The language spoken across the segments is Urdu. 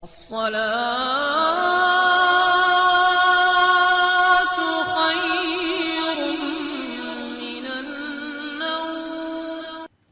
الصلاة خير من النوم۔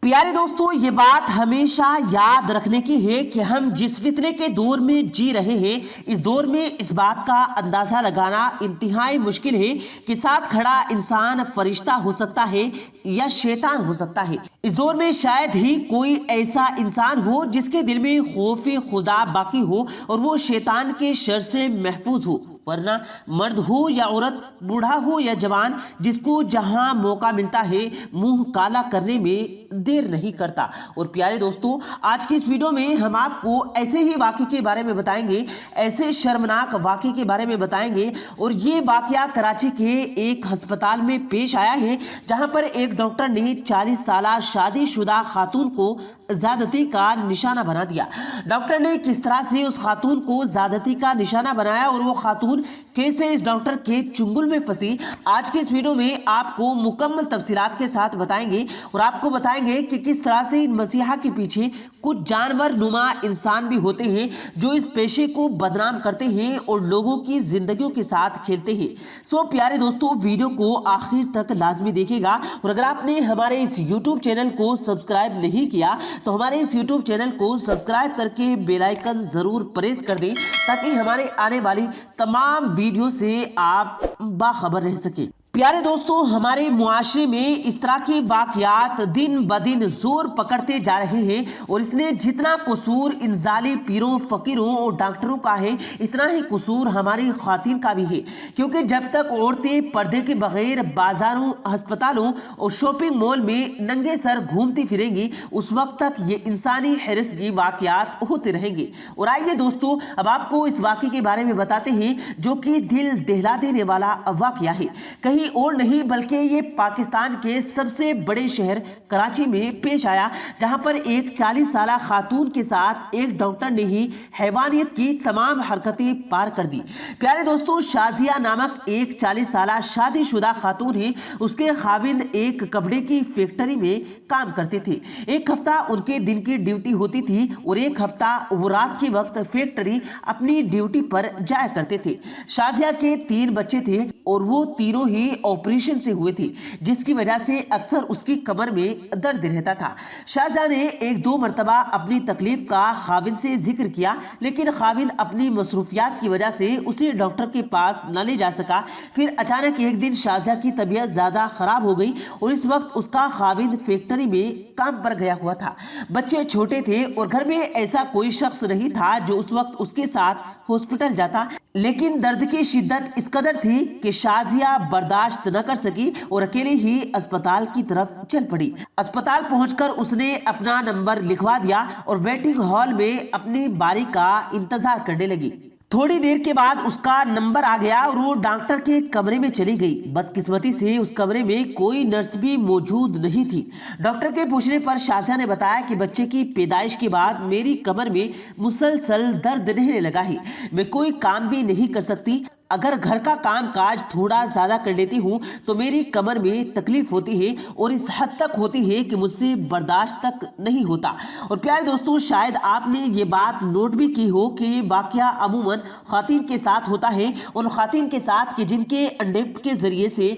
پیارے دوستو، یہ بات ہمیشہ یاد رکھنے کی ہے کہ ہم جس فتنے کے دور میں جی رہے ہیں، اس دور میں اس بات کا اندازہ لگانا انتہائی مشکل ہے کہ ساتھ کھڑا انسان فرشتہ ہو سکتا ہے یا شیطان ہو سکتا ہے۔ اس دور میں شاید ہی کوئی ایسا انسان ہو جس کے دل میں خوف خدا باقی ہو اور وہ شیطان کے شر سے محفوظ ہو، ورنہ مرد ہو یا عورت، بوڑھا ہو یا جوان، جس کو جہاں موقع ملتا ہے منہ کالا کرنے میں دیر نہیں کرتا۔ اور پیارے دوستو، آج کی اس ویڈیو میں ہم آپ کو ایسے ہی واقعے کے بارے میں بتائیں گے، ایسے شرمناک واقعے کے بارے میں بتائیں گے، اور یہ واقعہ کراچی کے ایک ہسپتال میں پیش آیا ہے، جہاں پر ایک ڈاکٹر نے 40 سالہ شادی شدہ خاتون کو زیادتی کا نشانہ بنا دیا۔ ڈاکٹر نے کس طرح سے اس خاتون کو زیادتی کا نشانہ بنایا اور وہ خاتون کیسے اس ڈاکٹر کے چنگل میں پھنسی، آج کے اس ویڈیو میں آپ کو مکمل تفصیلات کے ساتھ بتائیں گے، اور آپ کو بتائیں گے کہ کس طرح سے ان مسیحا کے پیچھے کچھ جانور نما انسان بھی ہوتے ہیں جو اس پیشے کو بدنام کرتے ہیں اور لوگوں کی زندگیوں کے ساتھ کھیلتے ہیں۔ سو پیارے دوستو، ویڈیو کو آخر تک لازمی دیکھے گا، اور اگر آپ نے ہمارے اس یوٹیوب چینل کو سبسکرائب نہیں کیا تو ہمارے اس یوٹیوب چینل کو سبسکرائب کر کے بیل آئیکن ضرور پریس کر دیں، تاکہ ہمارے آنے والی تمام ویڈیو سے آپ باخبر رہ سکیں۔ پیارے دوستو، ہمارے معاشرے میں اس طرح کے واقعات دن بدن زور پکڑتے جا رہے ہیں، اور اس نے جتنا قصور ان ظالم پیروں، فقیروں اور ڈاکٹروں کا ہے، اتنا ہی قصور ہماری خواتین کا بھی ہے، کیونکہ جب تک عورتیں پردے کے بغیر بازاروں، ہسپتالوں اور شاپنگ مال میں ننگے سر گھومتی پھریں گی، اس وقت تک یہ انسانی ہراسگی واقعات ہوتے رہیں گے۔ اور آئیے دوستو، اب آپ کو اس واقعے کے بارے میں بتاتے ہیں جو کہ دل دہلا دینے والا واقعہ ہے، کہیں اور نہیں بلکہ یہ پاکستان کے سب سے بڑے شہر کراچی میں پیش آیا، جہاں پر ایک 40 سالہ خاتون کے ساتھ ایک ڈاکٹر نے ہی حیوانیت کی تمام حرکتیں پار کر دی۔ پیارے دوستو، شازیہ نامک ایک 40 سالہ شادی شدہ خاتون ہے۔ اس کے خاوند ایک کپڑے کی فیکٹری میں کام کرتے تھے۔ ایک ہفتہ ان کے دن کی ڈیوٹی ہوتی تھی اور ایک ہفتہ وہ رات کے وقت فیکٹری اپنی ڈیوٹی پر جایا کرتے تھے۔ شازیہ کے 3 بچے تھے اور وہ تینوں ہی آپریشن سے ہوئے تھے، جس کی وجہ سے اکثر اس کی کمر میں درد رہتا تھا۔ شازیہ نے 1-2 مرتبہ اپنی تکلیف کا خاوند سے ذکر کیا، لیکن خاوند اپنی مصروفیات کی وجہ سے اسے ڈاکٹر کے پاس نہ لے جا سکا۔ پھر اچانک ایک دن شازیہ کی طبیعت زیادہ خراب ہو گئی، اور اس وقت اس کا خاوند فیکٹری میں کام پر گیا ہوا تھا۔ بچے چھوٹے تھے اور گھر میں ایسا کوئی شخص نہیں تھا جو اس وقت اس کے ساتھ ہاسپٹل جاتا، لیکن درد کی شدت اس قدر تھی کہ شازیہ برداشت نہ کر سکی اور اکیلے ہی اسپتال کی طرف چل پڑی۔ اسپتال پہنچ کر اس نے اپنا نمبر لکھوا دیا اور ویٹنگ ہال میں اپنی باری کا انتظار کرنے لگی۔ تھوڑی دیر کے بعد اس کا نمبر آ گیا اور وہ ڈاکٹر کے کمرے میں چلی گئی۔ بدقسمتی سے اس کمرے میں کوئی نرس بھی موجود نہیں تھی۔ ڈاکٹر کے پوچھنے پر شازیہ نے بتایا کہ بچے کی پیدائش کے بعد میری کمر میں مسلسل درد رہنے لگا ہے، میں کوئی کام بھی نہیں کر سکتی، اگر گھر کا کام کاج تھوڑا زیادہ کر لیتی ہوں تو میری کمر میں تکلیف ہوتی ہے، اور اس حد تک ہوتی ہے کہ مجھ سے برداشت تک نہیں ہوتا۔ اور پیارے دوستو، شاید آپ نے یہ بات نوٹ بھی کی ہو کہ یہ واقعہ عموماً خواتین کے ساتھ ہوتا ہے، ان خواتین کے ساتھ کہ جن کے انڈیپٹ کے ذریعے سے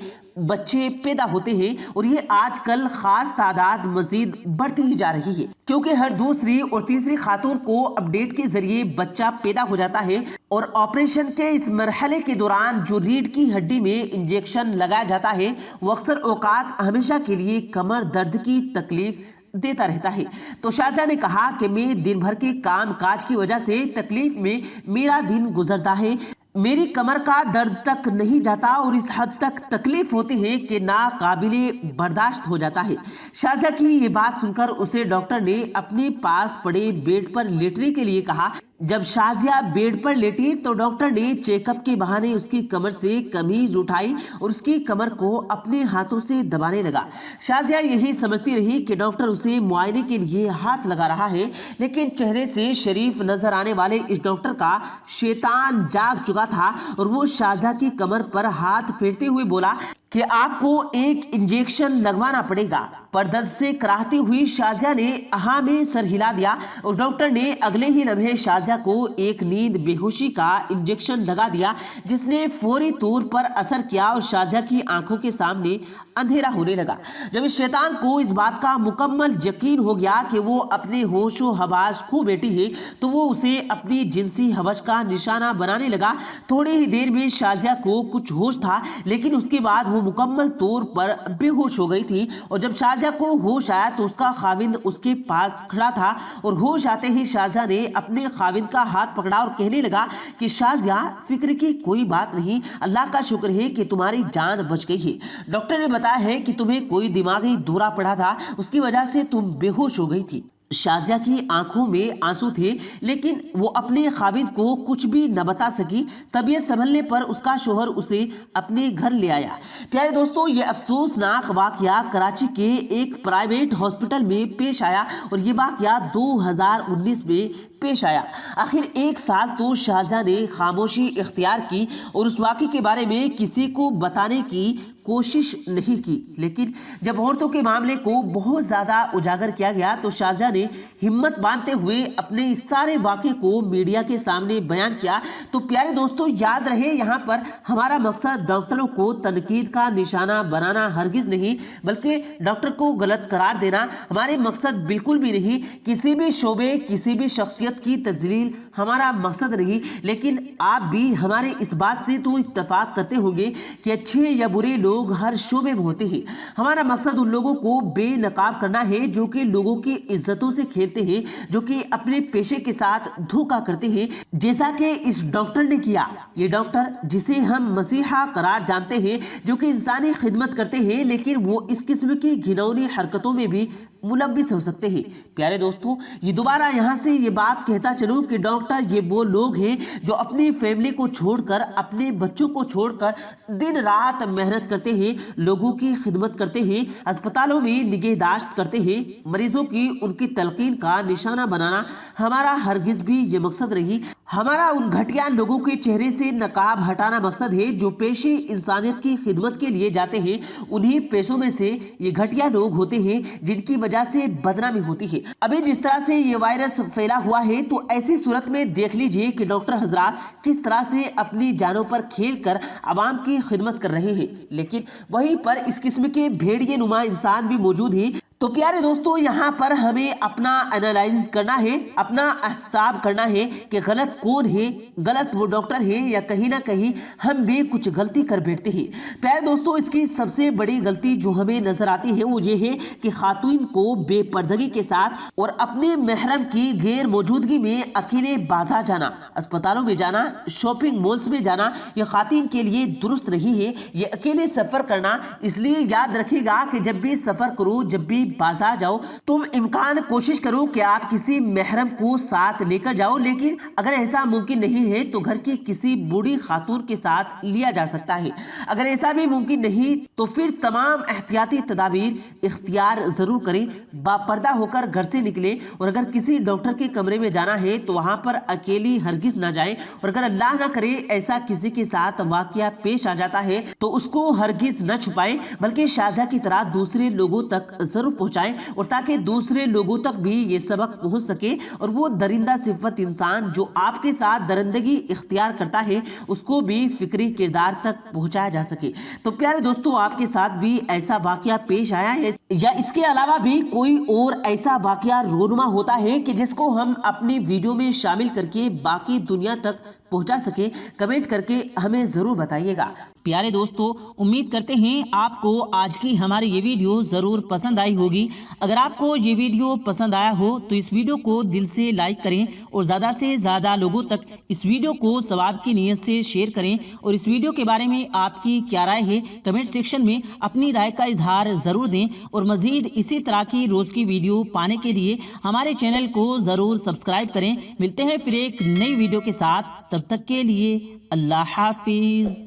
بچے پیدا ہوتے ہیں، اور یہ آج کل خاص تعداد مزید بڑھتی ہی جا رہی ہے، کیونکہ ہر دوسری اور تیسری خاتون کو اپڈیٹ کے ذریعے بچہ پیدا ہو جاتا ہے، اور آپریشن کے اس مرحلے کے دوران جو ریڑھ کی ہڈی میں انجیکشن لگایا جاتا ہے وہ اکثر اوقات ہمیشہ کے لیے کمر درد کی تکلیف دیتا رہتا ہے۔ تو شازیہ نے کہا کہ میں دن بھر کے کام کاج کی وجہ سے تکلیف میں میرا دن گزرتا ہے، میری کمر کا درد تک نہیں جاتا، اور اس حد تک تکلیف ہوتی ہے کہ ناقابل برداشت ہو جاتا ہے۔ شازیہ کی یہ بات سن کر اسے ڈاکٹر نے اپنے پاس پڑے بیڈ پر لیٹنے کے لیے کہا۔ جب شازیہ بیڈ پر لیٹی تو ڈاکٹر نے چیک اپ کے بہانے اس کی کمر سے قمیض اٹھائی اور اس کی کمر کو اپنے ہاتھوں سے دبانے لگا۔ شازیہ یہی سمجھتی رہی کہ ڈاکٹر اسے معائنے کے لیے ہاتھ لگا رہا ہے، لیکن چہرے سے شریف نظر آنے والے اس ڈاکٹر کا شیطان جاگ چکا تھا اور وہ شازیہ کی کمر پر ہاتھ پھیرتے ہوئے بولا کہ آپ کو ایک انجیکشن لگوانا پڑے گا۔ پر درد سے کراہتی ہوئی شازیہ نے ہاں میں سر ہلا دیا اور ڈاکٹر نے اگلے ہی لمحے شازیہ کو ایک نیند بے ہوشی کا انجیکشن لگا دیا، جس نے فوری طور پر اثر کیا اور شازیہ کی آنکھوں کے سامنے اندھیرا ہونے لگا۔ جب اس شیطان کو اس بات کا مکمل یقین ہو گیا کہ وہ اپنے ہوش و حواس کھو بیٹھی ہے تو وہ اسے اپنی جنسی حوث کا نشانہ بنانے لگا۔ تھوڑی ہی دیر میں شازیہ کو کچھ ہوش تھا، لیکن اس کے بعد وہ مکمل طور پر بے ہوش ہو گئی تھی، اور جب شازیہ کو ہوش آیا تو اس کا خاوند اس کے پاس کھڑا تھا، اور ہوش آتے ہی شازیہ نے اپنے خاوند کا ہاتھ پکڑا اور کہنے لگا کہ شازیہ فکر کی کوئی بات نہیں، اللہ کا شکر ہے کہ تمہاری جان بچ گئی ہے۔ ڈاکٹر نے بتایا ہے کہ تمہیں کوئی دماغی دورہ پڑا تھا، اس کی وجہ سے تم بے ہوش ہو گئی تھی۔ شازیہ کی آنکھوں میں آنسو تھے، لیکن وہ اپنے خاوند کو کچھ بھی نہ بتا سکی۔ طبیعت سنبھلنے پر اس کا شوہر اسے اپنے گھر لے آیا۔ پیارے دوستو، یہ افسوسناک واقعہ کراچی کے ایک پرائیویٹ ہاسپٹل میں پیش آیا، اور یہ واقعہ 2019 میں پیش آیا۔ آخر 1 سال تو شازیہ نے خاموشی اختیار کی اور اس واقعے کے بارے میں کسی کو بتانے کی کوشش نہیں کی، لیکن جب عورتوں کے معاملے کو بہت زیادہ اجاگر کیا گیا تو شازیہ نے ہمت باندھتے ہوئے اپنے اس سارے واقعے کو میڈیا کے سامنے بیان کیا۔ تو پیارے دوستو، یاد رہے یہاں پر ہمارا مقصد ڈاکٹروں کو تنقید کا نشانہ بنانا ہرگز نہیں، بلکہ ڈاکٹر کو غلط قرار دینا ہمارے مقصد بالکل بھی نہیں۔ کسی بھی شعبے، کسی بھی شخصیت کی تذلیل ہمارا مقصد نہیں، لیکن آپ بھی ہمارے اس بات سے تو اتفاق کرتے ہوں گے کہ اچھے یا برے لوگ ہر شعبے میں ہوتے ہیں۔ ہمارا مقصد ان لوگوں کو بے نقاب کرنا ہے جو کہ لوگوں کی عزتوں سے کھیلتے ہیں، جو کہ اپنے پیشے کے ساتھ دھوکہ کرتے ہیں، جیسا کہ اس ڈاکٹر نے کیا۔ یہ ڈاکٹر جسے ہم مسیحا قرار جانتے ہیں، جو کہ انسانی خدمت کرتے ہیں، لیکن وہ اس قسم کی گھناؤنی حرکتوں میں بھی ملوث ہو سکتے ہیں۔ پیارے دوستو، یہ دوبارہ یہاں سے یہ بات کہتا چلوں کہ ڈاکٹر یہ وہ لوگ ہیں جو اپنی فیملی کو چھوڑ کر، اپنے بچوں کو چھوڑ کر دن رات محنت کرتے ہیں، لوگوں کی خدمت کرتے ہیں، اسپتالوں میں نگہداشت کرتے ہیں۔ مریضوں کی ان کی تلقین کا نشانہ بنانا ہمارا ہرگز بھی یہ مقصد نہیں۔ ہمارا ان گھٹیا لوگوں کے چہرے سے نقاب ہٹانا مقصد ہے جو پیشے انسانیت کی خدمت کے لیے جاتے ہیں۔ انہی پیشوں میں سے یہ گھٹیا لوگ ہوتے ہیں جن کی وجہ سے بدنامی ہوتی ہے۔ ابھی جس طرح سے یہ وائرس پھیلا ہوا ہے تو ایسی صورت میں دیکھ لیجئے کہ ڈاکٹر حضرات کس طرح سے اپنی جانوں پر کھیل کر عوام کی خدمت کر رہے ہیں، لیکن وہیں پر اس قسم کے بھیڑیے نما انسان بھی موجود ہیں۔ تو پیارے دوستو، یہاں پر ہمیں اپنا انالائز کرنا ہے، اپنا استاب کرنا ہے کہ غلط کون ہے، غلط وہ ڈاکٹر ہے یا کہیں نہ کہیں ہم بھی کچھ غلطی کر بیٹھتے ہیں۔ پیارے دوستو، اس کی سب سے بڑی غلطی جو ہمیں نظر آتی ہے وہ یہ ہے کہ خواتین کو بے پردگی کے ساتھ اور اپنے محرم کی غیر موجودگی میں اکیلے بازار جانا، اسپتالوں میں جانا، شاپنگ مالز میں جانا یہ خواتین کے لیے درست نہیں ہے۔ یہ اکیلے سفر کرنا، اس لیے یاد رکھے گا کہ جب بھی سفر کرو، جب بھی بازار جاؤ، تم امکان کوشش کرو کہ آپ کسی محرم کو ساتھ لے کر جاؤ، لیکن اگر ایسا ممکن نہیں ہے تو گھر کی کسی بوڑھی خاتون کے ساتھ لیا جا سکتا ہے۔ اگر ایسا بھی ممکن نہیں تو پھر تمام احتیاطی تدابیر اختیار ضرور کریں، باپردہ ہو کر گھر سے نکلیں، اور اگر کسی ڈاکٹر کے کمرے میں جانا ہے تو وہاں پر اکیلی ہرگز نہ جائیں، اور اگر اللہ نہ کرے ایسا کسی کے ساتھ واقعہ پیش آ جاتا ہے تو اس کو ہرگز نہ چھپائیں، بلکہ شازیہ کی طرح دوسرے لوگوں تک ضرور پہنچائیں، اور تاکہ دوسرے لوگوں تک بھی یہ سبق پہنچ سکے اور وہ درندہ صفت انسان جو آپ کے ساتھ درندگی اختیار کرتا ہے اس کو بھی فکری کردار تک پہنچایا جا سکے۔ تو پیارے دوستو، آپ کے ساتھ بھی ایسا واقعہ پیش آیا ہے یا اس کے علاوہ بھی کوئی اور ایسا واقعہ رونما ہوتا ہے کہ جس کو ہم اپنی ویڈیو میں شامل کر کے باقی دنیا تک پہنچا سکیں؟ کمنٹ کر کے ہمیں ضرور بتائیے گا۔ پیارے دوستو، امید کرتے ہیں آپ کو آج کی ہماری یہ ویڈیو ضرور پسند آئی ہوگی۔ اگر آپ کو یہ ویڈیو پسند آیا ہو تو اس ویڈیو کو دل سے لائک کریں اور زیادہ سے زیادہ لوگوں تک اس ویڈیو کو ثواب کی نیت سے شیئر کریں، اور اس ویڈیو کے بارے میں آپ کی کیا رائے ہے کمنٹ سیکشن میں اپنی رائے کا اظہار ضرور دیں، اور مزید اسی طرح کی روز کی ویڈیو پانے کے لیے ہمارے چینل کو ضرور سبسکرائب کریں۔ ملتے ہیں پھر ایک نئی ویڈیو کے ساتھ، تب تک کے لیے اللہ حافظ۔